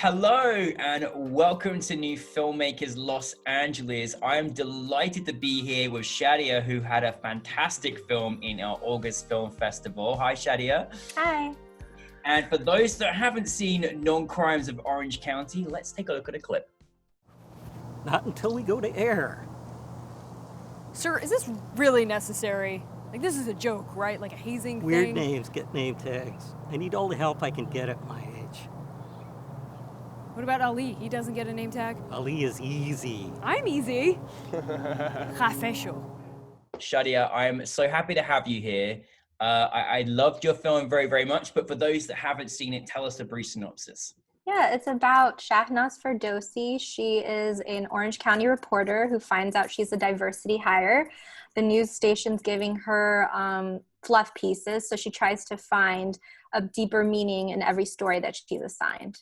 Hello and welcome to NewFilmmakers Los Angeles. I am delighted to be here with Shadia, who had a fantastic film in our August Film Festival. Hi, Shadia. Hi. And for those that haven't seen Non-Crimes of Orange County, let's take a look at a clip. Not until we go to air. Sir, is this really necessary? Like, this is a joke, right? Like a hazing Weird thing? names get name tags. I need all the help I can get at my age. What about Ali? He doesn't get a name tag? Ali is easy. I'm easy. Khafesho. Shadia, I am so happy to have you here. I loved your film very, very much, but for those that haven't seen it, tell us a brief synopsis. Yeah, it's about Shahnaz Ferdowsi. She is an Orange County reporter who finds out she's a diversity hire. The news station's giving her fluff pieces, so she tries to find a deeper meaning in every story that she's assigned.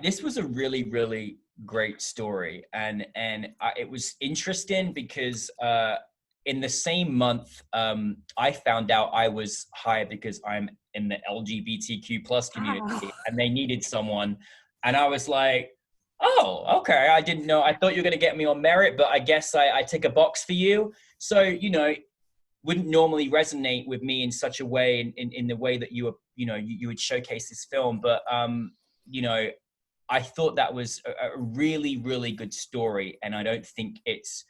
This was a really, really great story, and it was interesting because in the same month, I found out I was hired because I'm in the LGBTQ plus community, and they needed someone, and I was like, oh, okay, I didn't know. I thought you were going to get me on merit, but I guess I tick a box for you. So, you know, wouldn't normally resonate with me in such a way, in the way that you were, you would showcase this film, but I thought that was a really, really good story, and I don't think it's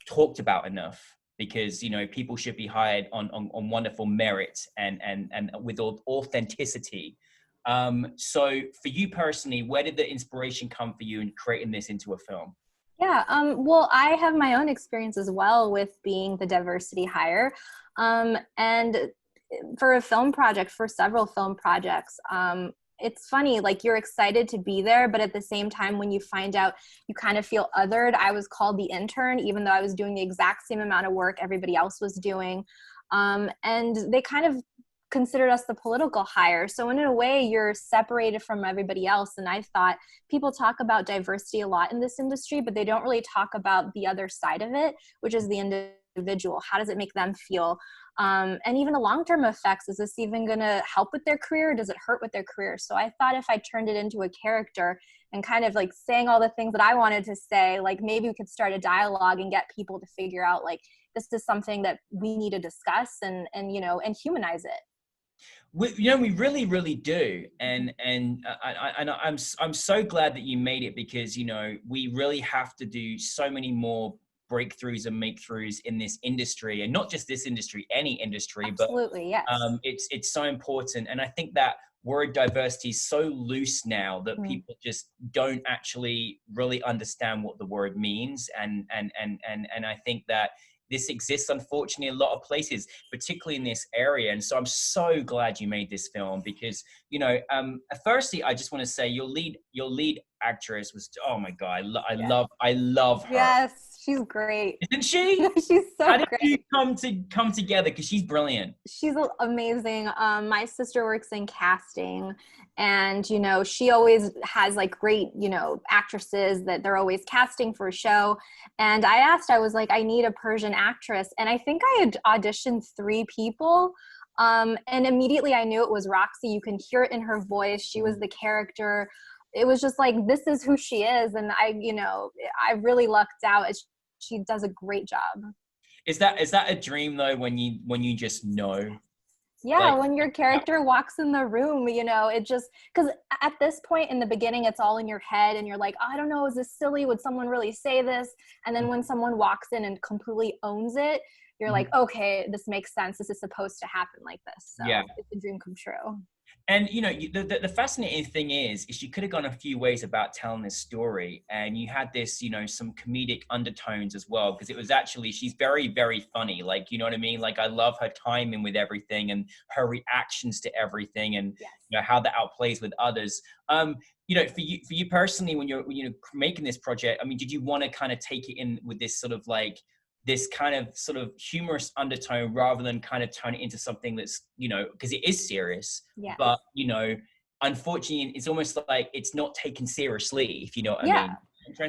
talked about enough because people should be hired on wonderful merit and with authenticity. So for you personally, where did the inspiration come for you in creating this into a film? Yeah, well, I have my own experience as well with being the diversity hire, and for a film project, for several film projects. It's funny, like you're excited to be there, but at the same time, when you find out you kind of feel othered. I was called the intern, even though I was doing the exact same amount of work everybody else was doing. And they kind of considered us the political hire. So in a way, you're separated from everybody else. And I thought people talk about diversity a lot in this industry, but they don't really talk about the other side of it, which is the individual. How does it make them feel? And even the long-term effects, is this even going to help with their career? Or does it hurt with their career? So I thought if I turned it into a character and kind of like saying all the things that I wanted to say, like maybe we could start a dialogue and get people to figure out like, this is something that we need to discuss and humanize it. We really, really do, and I'm so glad that you made it because we really have to do so many more breakthroughs and make-throughs in this industry, and not just this industry, any industry. Absolutely, but yes. it's so important, and I think that word diversity is so loose now that people just don't actually really understand what the word means, and I think that this exists, unfortunately, in a lot of places, particularly in this area. And so I'm so glad you made this film because, firstly, I just want to say your lead actress was, oh my God, I love her. Yes, she's great. Isn't she? She's so How did great. you come together? Because she's brilliant. She's amazing. My sister works in casting, and she always has like great actresses that they're always casting for a show. And I was like, I need a Persian actress, and I think I had auditioned 3 people, and immediately I knew it was Roxy. You can hear it in her voice. She was the character. It was just like, this is who she is, and I really lucked out. She does a great job. Is that a dream though, when you just know? Yeah, like, when your character walks in the room, it just, because at this point in the beginning, it's all in your head and you're like, oh, I don't know, is this silly? Would someone really say this? And then when someone walks in and completely owns it, you're like, okay, this makes sense. This is supposed to happen like this. So yeah, it's a dream come true. And the fascinating thing is you could have gone a few ways about telling this story, and you had this some comedic undertones as well, because it was actually, she's very, very funny, like, you know what I mean, like I love her timing with everything and her reactions to everything, and how that outplays with others. For you personally, when you're making this project, I mean, did you want to kind of take it in with this sort of like this kind of sort of humorous undertone rather than kind of turn it into something that's, because it is serious, but, unfortunately, it's almost like it's not taken seriously, if you know what I mean.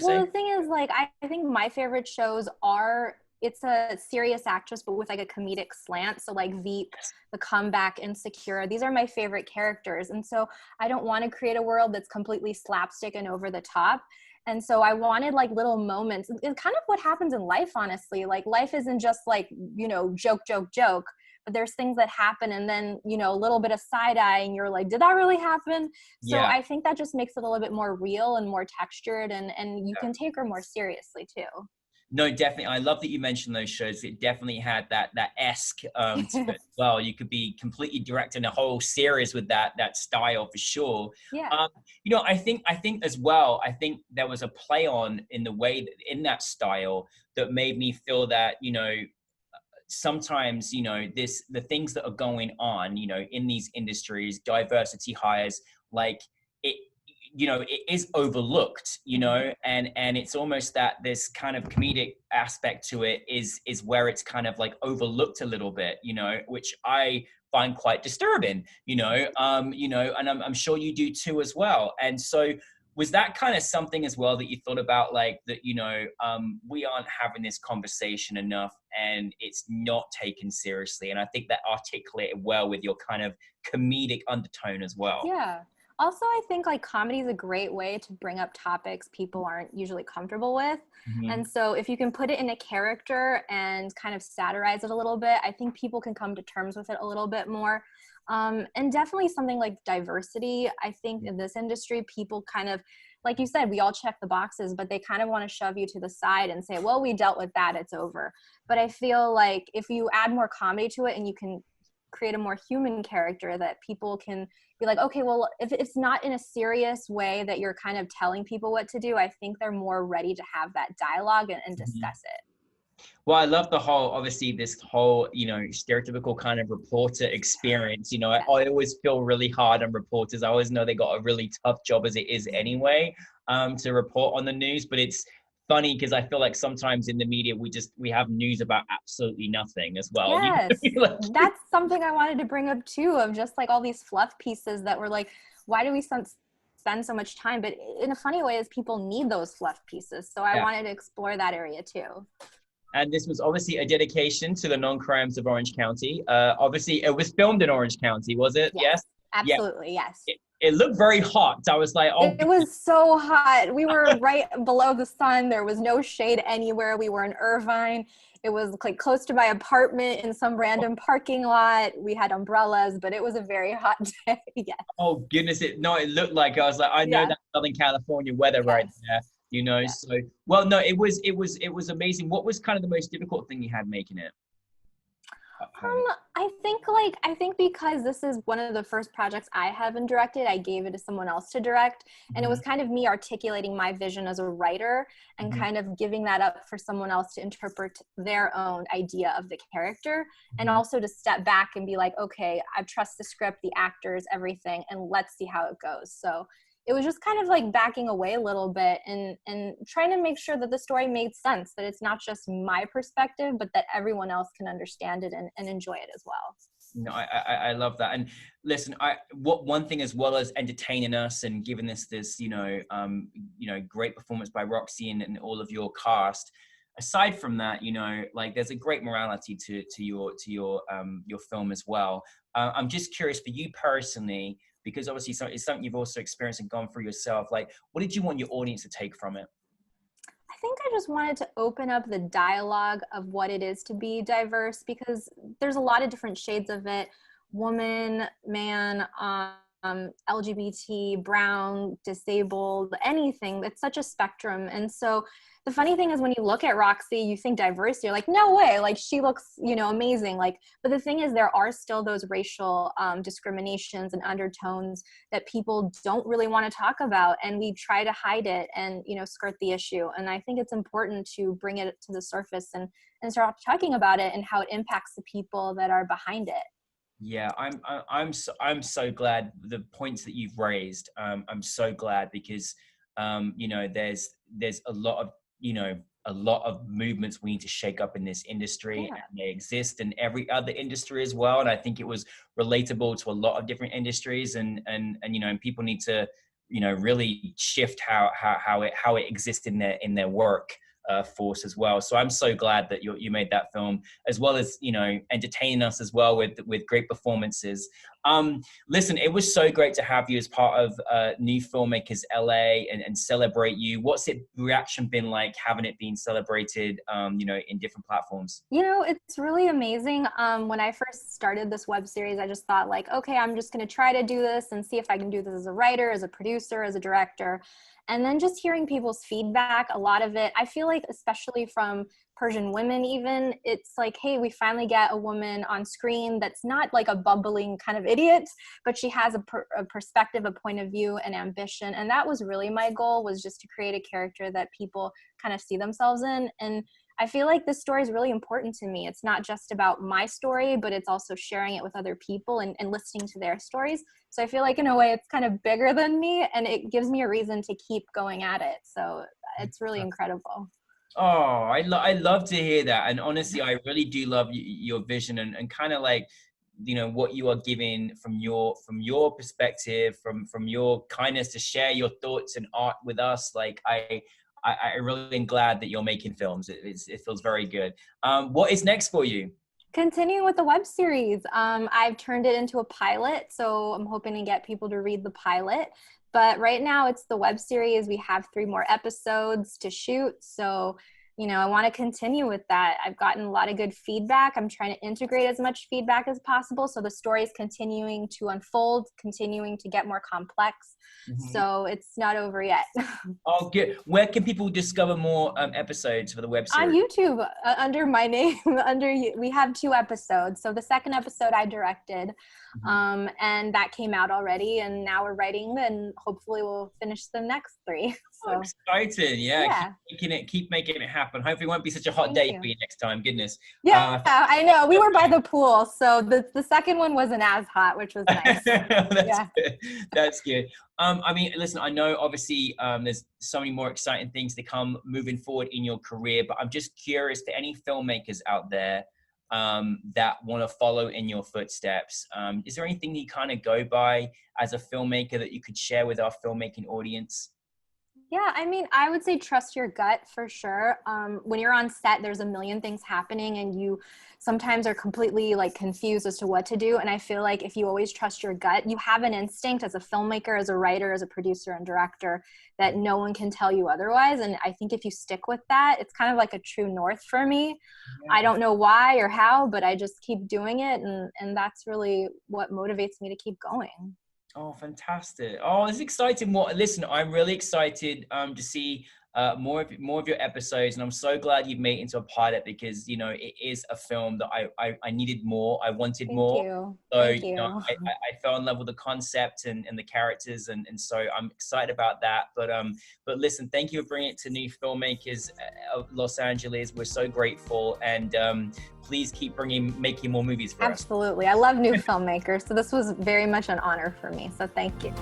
Well, the thing is, like, I think my favorite shows are it's a serious actress, but with like a comedic slant. So like Veep, The Comeback, Insecure, these are my favorite characters. And so I don't want to create a world that's completely slapstick and over the top. And so I wanted like little moments. It's kind of what happens in life, honestly. Like life isn't just like, you know, joke, joke, joke, but there's things that happen and then, you know, a little bit of side eye and you're like, did that really happen? So Yeah. I think that just makes it a little bit more real and more textured, and you Yeah. can take her more seriously too. No, definitely. I love that you mentioned those shows. It definitely had that esque to it as well. You could be completely directing a whole series with that style for sure. Yeah. You know, I think as well, I think there was a play on in the way that, in that style, that made me feel that, you know, sometimes, you know, the things that are going on, you know, in these industries, diversity hires, like it, you know, it is overlooked, you know, and it's almost that this kind of comedic aspect to it is where it's kind of like overlooked a little bit, you know, which I find quite disturbing, you know, and I'm sure you do too as well. And so was that kind of something as well that you thought about, like that, you know, we aren't having this conversation enough and it's not taken seriously? And I think that articulated well with your kind of comedic undertone as well. Yeah. Also, I think like comedy is a great way to bring up topics people aren't usually comfortable with. And so if you can put it in a character and kind of satirize it a little bit, I think people can come to terms with it a little bit more. And definitely something like diversity. I think in this industry, people kind of, like you said, we all check the boxes, but they kind of want to shove you to the side and say, well, we dealt with that, it's over. But I feel like if you add more comedy to it and you can create a more human character, that people can be like, okay, well, if it's not in a serious way that you're kind of telling people what to do, I think they're more ready to have that dialogue and discuss it. Well, I love the whole, obviously, this whole, you know, stereotypical kind of reporter experience. You know, I always feel really hard on reporters. I always know they got a really tough job as it is anyway, to report on the news. But it's funny because I feel like sometimes in the media, we have news about absolutely nothing as well. Yes, You know? that's something I wanted to bring up too, of just like all these fluff pieces that were like, why do we spend so much time? But in a funny way, is people need those fluff pieces. So I wanted to explore that area too. And this was obviously a dedication to the non-crimes of Orange County. Obviously, it was filmed in Orange County, was it? Yes. Absolutely, yes. It looked very hot. I was like, oh. It was so hot. We were right below the sun. There was no shade anywhere. We were in Irvine. It was like close to my apartment in some random parking lot. We had umbrellas, but it was a very hot day. Yes. Oh goodness! It looked like, I was like, I know that's Southern California weather right there. You know, so well, no, it was amazing. What was kind of the most difficult thing you had making it? I think because this is one of the first projects I haven't directed, I gave it to someone else to direct. And it was kind of me articulating my vision as a writer and kind of giving that up for someone else to interpret their own idea of the character. And also to step back and be like, okay, I trust the script, the actors, everything, and let's see how it goes. So it was just kind of like backing away a little bit and trying to make sure that the story made sense, that it's not just my perspective, but that everyone else can understand it and enjoy it as well. No, I love that. And listen, one thing as well as entertaining us and giving us this, you know, great performance by Roxy and all of your cast. Aside from that, you know, like there's a great morality to your film as well. I'm just curious for you personally, because obviously it's something you've also experienced and gone through yourself. Like, what did you want your audience to take from it? I think I just wanted to open up the dialogue of what it is to be diverse, because there's a lot of different shades of it. Woman, man, LGBT, brown, disabled, anything. It's such a spectrum. And so the funny thing is, when you look at Roxy, you think diversity, you're like, no way, like she looks, you know, amazing. Like, but the thing is, there are still those racial discriminations and undertones that people don't really want to talk about. And we try to hide it and, you know, skirt the issue. And I think it's important to bring it to the surface and start talking about it and how it impacts the people that are behind it. Yeah, I'm so glad the points that you've raised. I'm so glad because, you know, there's a lot of movements we need to shake up in this industry, and they exist in every other industry as well. And I think it was relatable to a lot of different industries, and you know, and people need to, you know, really shift how it exists in their work. force as well. So I'm so glad that you made that film, as well as, you know, entertaining us as well with great performances. Listen, it was so great to have you as part of New Filmmakers LA and celebrate you. What's it reaction been like having it being celebrated, you know, in different platforms? You know, it's really amazing. When I first started this web series, I just thought like, okay, I'm just going to try to do this and see if I can do this as a writer, as a producer, as a director. And then just hearing people's feedback, a lot of it, I feel like, especially from Persian women even, it's like, hey, we finally get a woman on screen that's not like a bumbling kind of idiot, but she has a perspective, a point of view, and ambition. And that was really my goal, was just to create a character that people kind of see themselves in. And I feel like this story is really important to me. It's not just about my story, but it's also sharing it with other people and listening to their stories. So I feel like in a way it's kind of bigger than me, and it gives me a reason to keep going at it. So it's really incredible. Oh, I love to hear that. And honestly, I really do love your vision and kind of like, you know, what you are giving from your perspective, from your kindness to share your thoughts and art with us. Like I really am glad that you're making films. It feels very good. What is next for you? Continuing with the web series, I've turned it into a pilot, so I'm hoping to get people to read the pilot. But right now it's the web series. We have 3 more episodes to shoot. So, you know, I want to continue with that. I've gotten a lot of good feedback. I'm trying to integrate as much feedback as possible. So the story is continuing to unfold, continuing to get more complex. Mm-hmm. So it's not over yet. Oh, good. Where can people discover more episodes for the web series? On YouTube, under my name. We have 2 episodes. So the second episode I directed, and that came out already. And now we're writing, and hopefully we'll finish the next 3. So exciting! Yeah. Keep making it happen. Hopefully, it won't be such a hot day for you next time. Goodness. Yeah, I know. We were by the pool, so the second one wasn't as hot, which was nice. Good. That's good. I mean, listen, I know obviously there's so many more exciting things to come moving forward in your career, but I'm just curious to any filmmakers out there that want to follow in your footsteps. Is there anything you kind of go by as a filmmaker that you could share with our filmmaking audience? Yeah, I mean, I would say trust your gut for sure. When you're on set, there's a million things happening and you sometimes are completely like confused as to what to do. And I feel like if you always trust your gut, you have an instinct as a filmmaker, as a writer, as a producer and director that no one can tell you otherwise. And I think if you stick with that, it's kind of like a true north for me. Yeah. I don't know why or how, but I just keep doing it. And that's really what motivates me to keep going. Oh, fantastic. Oh, it's exciting. Listen, I'm really excited to see more of your episodes, and I'm so glad you've made it into a pilot because, you know, it is a film that I needed more. I wanted more. Thank you. So, Thank you. you know, I fell in love with the concept and the characters, and so I'm excited about that. But listen, thank you for bringing it to New Filmmakers of Los Angeles. We're so grateful, and please keep making more movies for us. Absolutely. I love New Filmmakers, so this was very much an honor for me. So thank you.